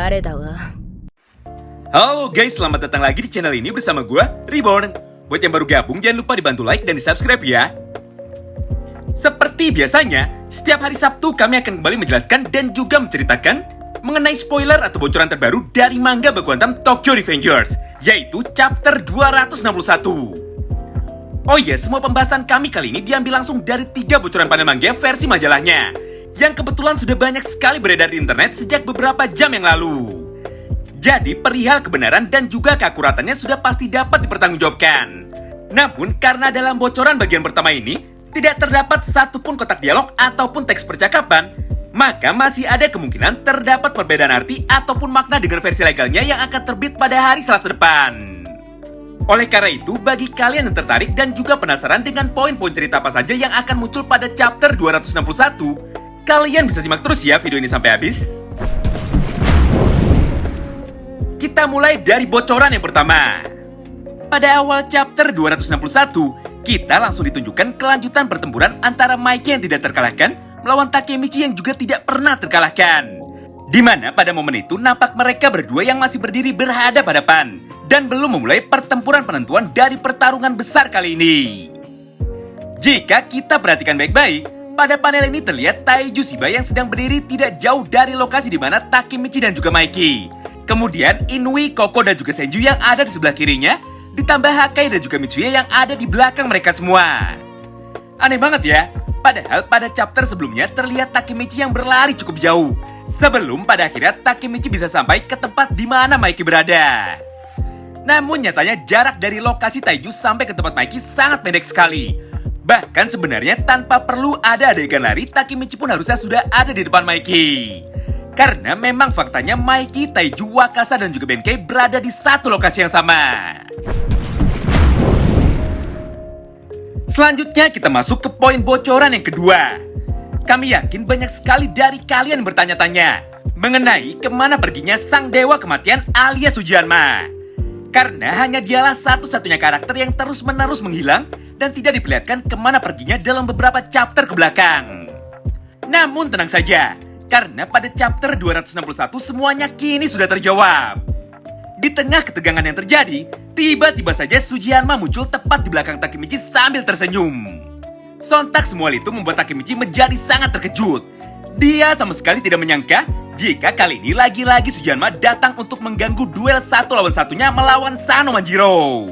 誰だわ。 Halo guys, selamat datang lagi di channel ini bersama gue, Reborn. Buat yang baru gabung, jangan lupa dibantu like dan di subscribe ya. Seperti biasanya, setiap hari Sabtu kami akan kembali menjelaskan dan juga menceritakan mengenai spoiler atau bocoran terbaru dari manga baku hantam Tokyo Revengers, yaitu chapter 261. Oh iya, semua pembahasan kami kali ini diambil langsung dari 3 bocoran panel manga versi majalahnya, yang kebetulan sudah banyak sekali beredar di internet sejak beberapa jam yang lalu. Jadi perihal kebenaran dan juga keakuratannya sudah pasti dapat dipertanggungjawabkan. Namun karena dalam bocoran bagian pertama ini tidak terdapat satupun kotak dialog ataupun teks percakapan, maka masih ada kemungkinan terdapat perbedaan arti ataupun makna dengan versi legalnya yang akan terbit pada hari Selasa depan. Oleh karena itu, bagi kalian yang tertarik dan juga penasaran dengan poin-poin cerita apa saja yang akan muncul pada chapter 261, kalian bisa simak terus ya video ini sampai habis. Kita mulai dari bocoran yang pertama. Pada awal chapter 261, kita langsung ditunjukkan kelanjutan pertempuran antara Maiki yang tidak terkalahkan melawan Takemichi yang juga tidak pernah terkalahkan. Di mana pada momen itu nampak mereka berdua yang masih berdiri berhadapan-hadapan dan belum memulai pertempuran penentuan dari pertarungan besar kali ini. Jika kita perhatikan baik-baik, pada panel ini terlihat Taiju Shiba yang sedang berdiri tidak jauh dari lokasi di mana Takemichi dan juga Maiki. Kemudian Inui, Koko dan juga Senju yang ada di sebelah kirinya, ditambah Hakai dan juga Mitsuya yang ada di belakang mereka semua. Aneh banget ya, padahal pada chapter sebelumnya terlihat Takemichi yang berlari cukup jauh, sebelum pada akhirnya Takemichi bisa sampai ke tempat di mana Maiki berada. Namun nyatanya jarak dari lokasi Taiju sampai ke tempat Maiki sangat pendek sekali. Bahkan sebenarnya tanpa perlu ada adegan lari, Takemichi pun harusnya sudah ada di depan Maiki. Karena memang faktanya Maiki, Taiju, Wakasa dan juga Benkei berada di satu lokasi yang sama. Selanjutnya kita masuk ke poin bocoran yang kedua. Kami yakin banyak sekali dari kalian bertanya-tanya mengenai kemana perginya sang dewa kematian alias Ujianma. Karena hanya dialah satu-satunya karakter yang terus-menerus menghilang dan tidak diperlihatkan kemana perginya dalam beberapa chapter ke belakang. Namun tenang saja, karena pada chapter 261 semuanya kini sudah terjawab. Di tengah ketegangan yang terjadi, tiba-tiba saja Sujinma muncul tepat di belakang Takemichi sambil tersenyum. Sontak semua itu membuat Takemichi menjadi sangat terkejut. Dia sama sekali tidak menyangka jika kali ini lagi-lagi Sujinma datang untuk mengganggu duel satu lawan satunya melawan Sano Manjiro.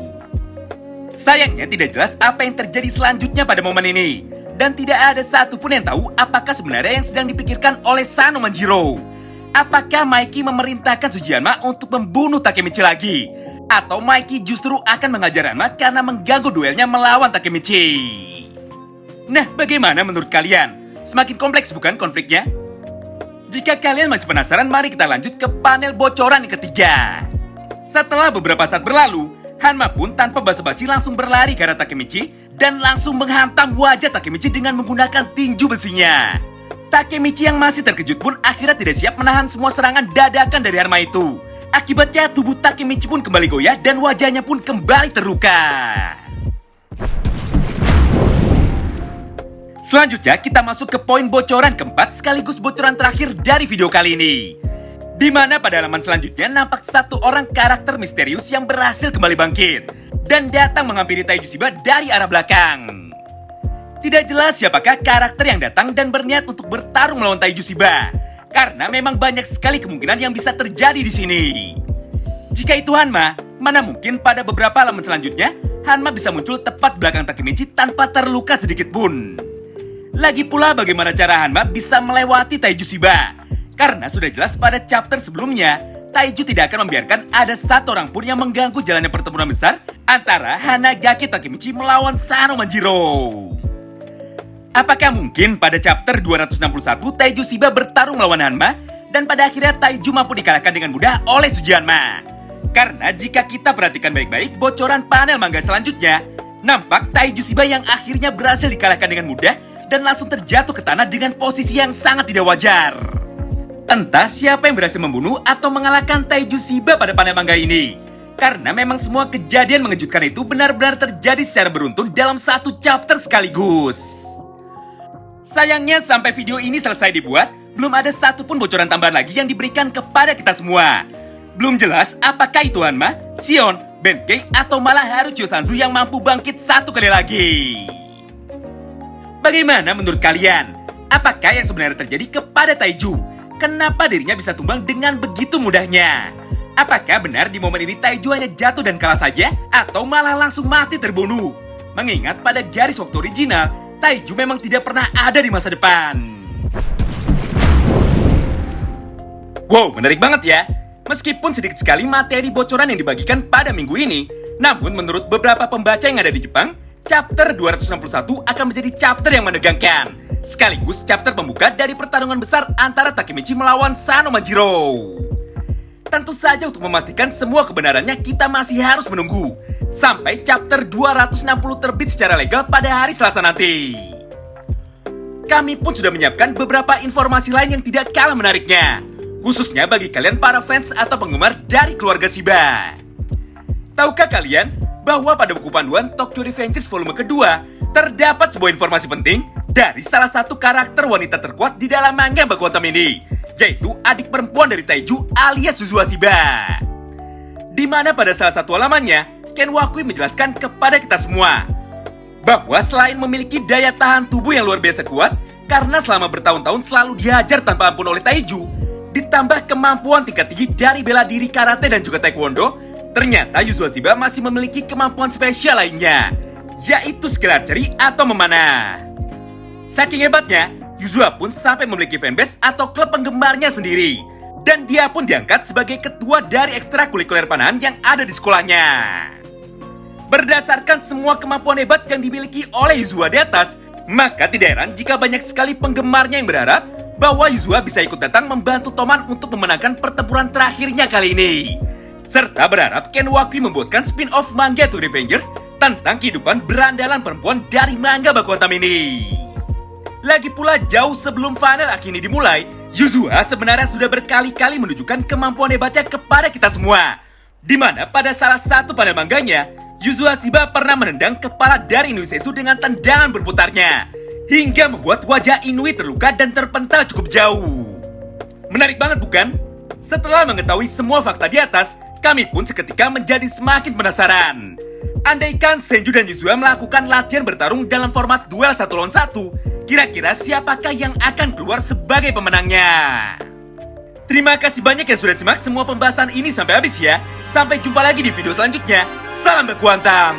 Sayangnya tidak jelas apa yang terjadi selanjutnya pada momen ini. Dan tidak ada satupun yang tahu apakah sebenarnya yang sedang dipikirkan oleh Sano Manjiro. Apakah Maiki memerintahkan Sujinma untuk membunuh Takemichi lagi? Atau Maiki justru akan mengajar Hanma karena mengganggu duelnya melawan Takemichi? Nah, bagaimana menurut kalian? Semakin kompleks bukan konfliknya? Jika kalian masih penasaran, mari kita lanjut ke panel bocoran yang ketiga. Setelah beberapa saat berlalu, Hanma pun tanpa basa-basi langsung berlari ke arah Takemichi dan langsung menghantam wajah Takemichi dengan menggunakan tinju besinya. Takemichi yang masih terkejut pun akhirnya tidak siap menahan semua serangan dadakan dari Hanma itu. Akibatnya tubuh Takemichi pun kembali goyah dan wajahnya pun kembali terluka. Selanjutnya kita masuk ke poin bocoran keempat sekaligus bocoran terakhir dari video kali ini. Di mana pada halaman selanjutnya nampak satu orang karakter misterius yang berhasil kembali bangkit dan datang menghampiri Taiju Shiba dari arah belakang. Tidak jelas siapakah karakter yang datang dan berniat untuk bertarung melawan Taiju Shiba, karena memang banyak sekali kemungkinan yang bisa terjadi di sini. Jika itu Hanma, mana mungkin pada beberapa halaman selanjutnya Hanma bisa muncul tepat belakang Takemichi tanpa terluka sedikit pun. Lagi pula bagaimana cara Hanma bisa melewati Taiju Shiba? Karena sudah jelas pada chapter sebelumnya, Taiju tidak akan membiarkan ada satu orang pun yang mengganggu jalannya pertempuran besar antara Hanagaki Takemichi melawan Sano Manjiro. Apakah mungkin pada chapter 261 Taiju Shiba bertarung melawan Hanma dan pada akhirnya Taiju mampu dikalahkan dengan mudah oleh Sujinma? Karena jika kita perhatikan baik-baik bocoran panel manga selanjutnya, nampak Taiju Shiba yang akhirnya berhasil dikalahkan dengan mudah dan langsung terjatuh ke tanah dengan posisi yang sangat tidak wajar. Entah siapa yang berhasil membunuh atau mengalahkan Taiju Shiba pada panel manga ini. Karena memang semua kejadian mengejutkan itu benar-benar terjadi secara beruntun dalam satu chapter sekaligus. Sayangnya sampai video ini selesai dibuat, belum ada satupun bocoran tambahan lagi yang diberikan kepada kita semua. Belum jelas apakah itu Hanma, Xion, Benkei, atau malah Harucho Sanzu yang mampu bangkit satu kali lagi. Bagaimana menurut kalian? Apakah yang sebenarnya terjadi kepada Taiju? Kenapa dirinya bisa tumbang dengan begitu mudahnya? Apakah benar di momen ini Taiju hanya jatuh dan kalah saja? Atau malah langsung mati terbunuh? Mengingat pada garis waktu original, Taiju memang tidak pernah ada di masa depan. Wow, menarik banget ya. Meskipun sedikit sekali materi bocoran yang dibagikan pada minggu ini, namun menurut beberapa pembaca yang ada di Jepang, chapter 261 akan menjadi chapter yang menegangkan, sekaligus chapter pembuka dari pertarungan besar antara Takemichi melawan Sano Manjiro. Tentu saja untuk memastikan semua kebenarannya kita masih harus menunggu sampai chapter 260 terbit secara legal pada hari Selasa nanti. Kami pun sudah menyiapkan beberapa informasi lain yang tidak kalah menariknya, khususnya bagi kalian para fans atau penggemar dari keluarga Shiba. Tahukah kalian bahwa pada buku panduan Tokyo Revengers volume kedua terdapat sebuah informasi penting dari salah satu karakter wanita terkuat di dalam manga Baku Hantam ini, yaitu adik perempuan dari Taiju alias Yuzua Shiba. Di mana pada salah satu halamannya, Ken Wakui menjelaskan kepada kita semua bahwa selain memiliki daya tahan tubuh yang luar biasa kuat karena selama bertahun-tahun selalu dihajar tanpa ampun oleh Taiju, ditambah kemampuan tingkat tinggi dari bela diri karate dan juga taekwondo, ternyata Yuzua Shiba masih memiliki kemampuan spesial lainnya, yaitu skill archery atau memanah. Saking hebatnya, Yuzua pun sampai memiliki fanbase atau klub penggemarnya sendiri, dan dia pun diangkat sebagai ketua dari ekstrakurikuler panahan yang ada di sekolahnya. Berdasarkan semua kemampuan hebat yang dimiliki oleh Yuzua di atas, maka tidak heran jika banyak sekali penggemarnya yang berharap bahwa Yuzua bisa ikut datang membantu Toman untuk memenangkan pertempuran terakhirnya kali ini. Serta berharap Ken Wakui membuatkan spin-off manga To Revengers tentang kehidupan berandalan perempuan dari manga Baku Hantam ini. Lagi pula jauh sebelum final arc ini dimulai, Yuzua sebenarnya sudah berkali-kali menunjukkan kemampuan hebatnya kepada kita semua. Di mana pada salah satu panel mangganya, Yuzua Shiba pernah menendang kepala dari Inui Seisu dengan tendangan berputarnya, hingga membuat wajah Inui terluka dan terpental cukup jauh. Menarik banget bukan? Setelah mengetahui semua fakta di atas, kami pun seketika menjadi semakin penasaran. Andaikan Senju dan Yuzua melakukan latihan bertarung dalam format duel 1 lawan 1, kira-kira siapakah yang akan keluar sebagai pemenangnya? Terima kasih banyak yang sudah simak semua pembahasan ini sampai habis ya. Sampai jumpa lagi di video selanjutnya. Salam Baku Hantam!